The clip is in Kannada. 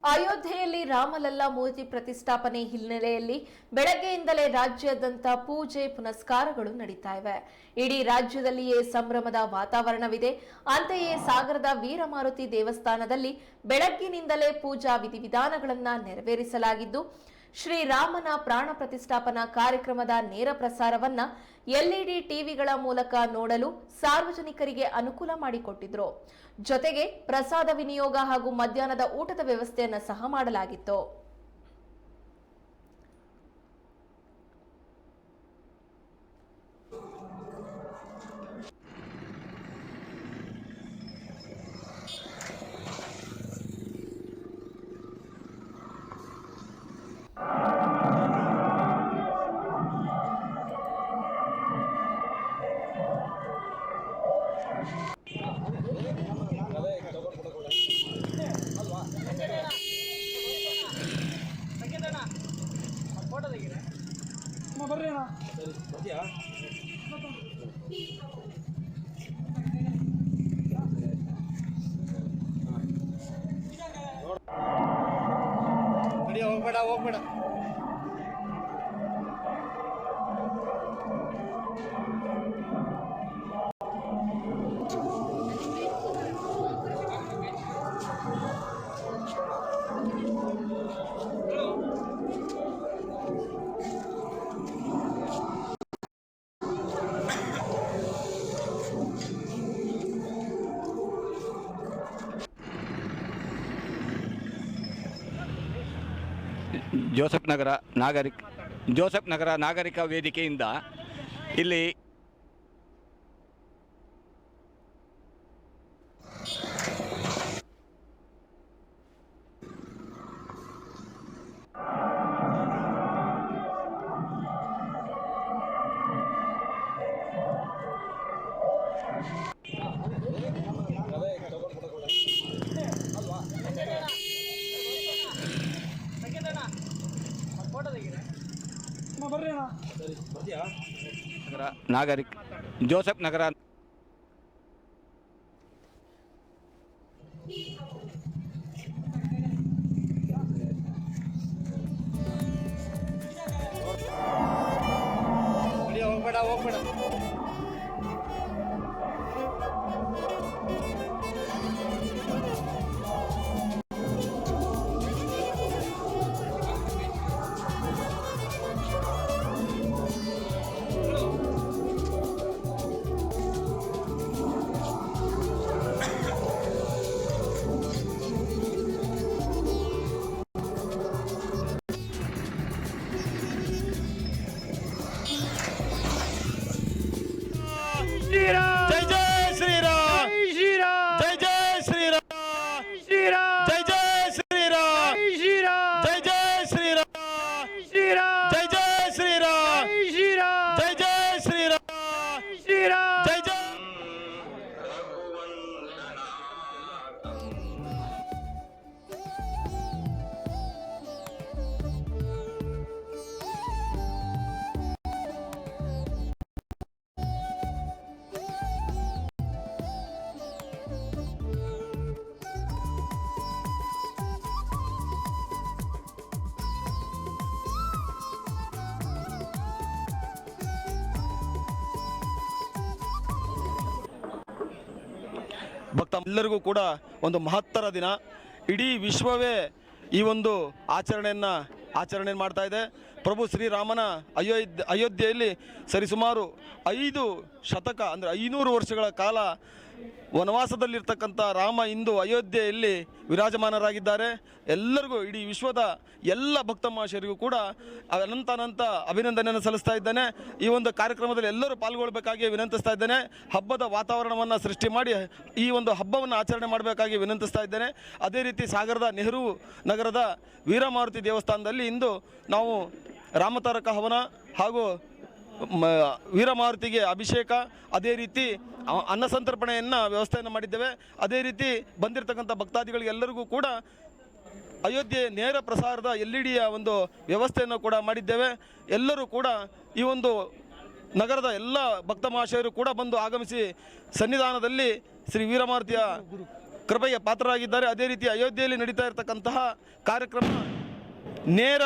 ಅಯೋಧ್ಯೆಯಲ್ಲಿ ರಾಮಲಲ್ಲಾ ಮೂರ್ತಿ ಪ್ರತಿಷ್ಠಾಪನೆ ಹಿನ್ನೆಲೆಯಲ್ಲಿ ಬೆಳಗ್ಗೆಯಿಂದಲೇ ರಾಜ್ಯಾದ್ಯಂತ ಪೂಜೆ ಪುನಸ್ಕಾರಗಳು ನಡೀತಾ ಇವೆ. ಇಡೀ ರಾಜ್ಯದಲ್ಲಿಯೇ ಸಂಭ್ರಮದ ವಾತಾವರಣವಿದೆ. ಅಂತೆಯೇ ಸಾಗರದ ವೀರಮಾರುತಿ ದೇವಸ್ಥಾನದಲ್ಲಿ ಬೆಳಗ್ಗಿನಿಂದಲೇ ಪೂಜಾ ವಿಧಿವಿಧಾನಗಳನ್ನು ನೆರವೇರಿಸಲಾಗಿದ್ದು, ಶ್ರೀರಾಮನ ಪ್ರಾಣ ಪ್ರತಿಷ್ಠಾಪನಾ ಕಾರ್ಯಕ್ರಮದ ನೇರ ಪ್ರಸಾರವನ್ನ ಎಲ್ಇಡಿ ಟಿವಿಗಳ ಮೂಲಕ ನೋಡಲು ಸಾರ್ವಜನಿಕರಿಗೆ ಅನುಕೂಲ ಮಾಡಿಕೊಟ್ಟಿದ್ರು. ಜೊತೆಗೆ ಪ್ರಸಾದ ವಿನಿಯೋಗ ಹಾಗೂ ಮಧ್ಯಾಹ್ನದ ಊಟದ ವ್ಯವಸ್ಥೆಯನ್ನು ಸಹ ಮಾಡಲಾಗಿತ್ತು. ಬರ್ರಿ ಅಣ್ಣ. ಹೋಗ್ಬೇಡ. ಜೋಸೆಫ್ ನಗರ ನಾಗರಿಕ ವೇದಿಕೆಯಿಂದ ಇಲ್ಲಿ ಬರ್ರಿ ಅಣ್ಣ. ಜೋಸೆಫ್ ನಗರ ಹೋಗ್ಬೇಡ. जय जय श्री राम, जय जय श्री राम, जय जय श्री राम, जय जय श्री राम, जय जय श्री राम, जय जय श्री राम, जय जय ಭಕ್ತ ಎಲ್ಲರಿಗೂ ಕೂಡ ಒಂದು ಮಹತ್ತರ ದಿನ. ಇಡೀ ವಿಶ್ವವೇ ಈ ಒಂದು ಆಚರಣೆ ಮಾಡ್ತಾ ಇದೆ. ಪ್ರಭು ಶ್ರೀರಾಮನ ಅಯೋಧ್ಯೆಯಲ್ಲಿ ಸರಿಸುಮಾರು 5 ಶತಕ ಅಂದರೆ 500 ವರ್ಷಗಳ ಕಾಲ ವನವಾಸದಲ್ಲಿರ್ತಕ್ಕಂಥ ರಾಮ ಇಂದು ಅಯೋಧ್ಯೆಯಲ್ಲಿ ವಿರಾಜಮಾನರಾಗಿದ್ದಾರೆ. ಎಲ್ಲರಿಗೂ ಇಡೀ ವಿಶ್ವದ ಎಲ್ಲ ಭಕ್ತ ಮಹಾಶಯರಿಗೂ ಕೂಡ ಅನಂತ ಅಭಿನಂದನೆಯನ್ನು ಸಲ್ಲಿಸ್ತಾ ಇದ್ದೇನೆ. ಈ ಒಂದು ಕಾರ್ಯಕ್ರಮದಲ್ಲಿ ಎಲ್ಲರೂ ಪಾಲ್ಗೊಳ್ಳಬೇಕಾಗಿ ವಿನಂತಿಸ್ತಾ ಇದ್ದೇನೆ. ಹಬ್ಬದ ವಾತಾವರಣವನ್ನು ಸೃಷ್ಟಿ ಮಾಡಿ ಈ ಒಂದು ಹಬ್ಬವನ್ನು ಆಚರಣೆ ಮಾಡಬೇಕಾಗಿ ವಿನಂತಿಸ್ತಾ ಇದ್ದೇನೆ. ಅದೇ ರೀತಿ ಸಾಗರದ ನೆಹರು ನಗರದ ವೀರಮಾರುತಿ ದೇವಸ್ಥಾನದಲ್ಲಿ ಇಂದು ನಾವು ರಾಮತಾರಕ ಹವನ ಹಾಗೂ ವೀರಮಾರುತಿಗೆ ಅಭಿಷೇಕ, ಅದೇ ರೀತಿ ಅನ್ನ ಸಂತರ್ಪಣೆಯನ್ನು ವ್ಯವಸ್ಥೆಯನ್ನು ಮಾಡಿದ್ದೇವೆ. ಅದೇ ರೀತಿ ಬಂದಿರತಕ್ಕಂಥ ಭಕ್ತಾದಿಗಳಿಗೆಲ್ಲರಿಗೂ ಕೂಡ ಅಯೋಧ್ಯೆ ನೇರ ಪ್ರಸಾರದ ಎಲ್ಇಡಿಯ ಒಂದು ವ್ಯವಸ್ಥೆಯನ್ನು ಕೂಡ ಮಾಡಿದ್ದೇವೆ. ಎಲ್ಲರೂ ಕೂಡ ಈ ಒಂದು ನಗರದ ಎಲ್ಲ ಭಕ್ತ ಮಹಾಶಯರು ಕೂಡ ಬಂದು ಆಗಮಿಸಿ ಸನ್ನಿಧಾನದಲ್ಲಿ ಶ್ರೀ ವೀರಮಾರುತಿಯ ಕೃಪೆಗೆ ಪಾತ್ರರಾಗಿದ್ದಾರೆ. ಅದೇ ರೀತಿ ಅಯೋಧ್ಯೆಯಲ್ಲಿ ನಡೀತಾ ಇರತಕ್ಕಂತಹ ಕಾರ್ಯಕ್ರಮ ನೇರ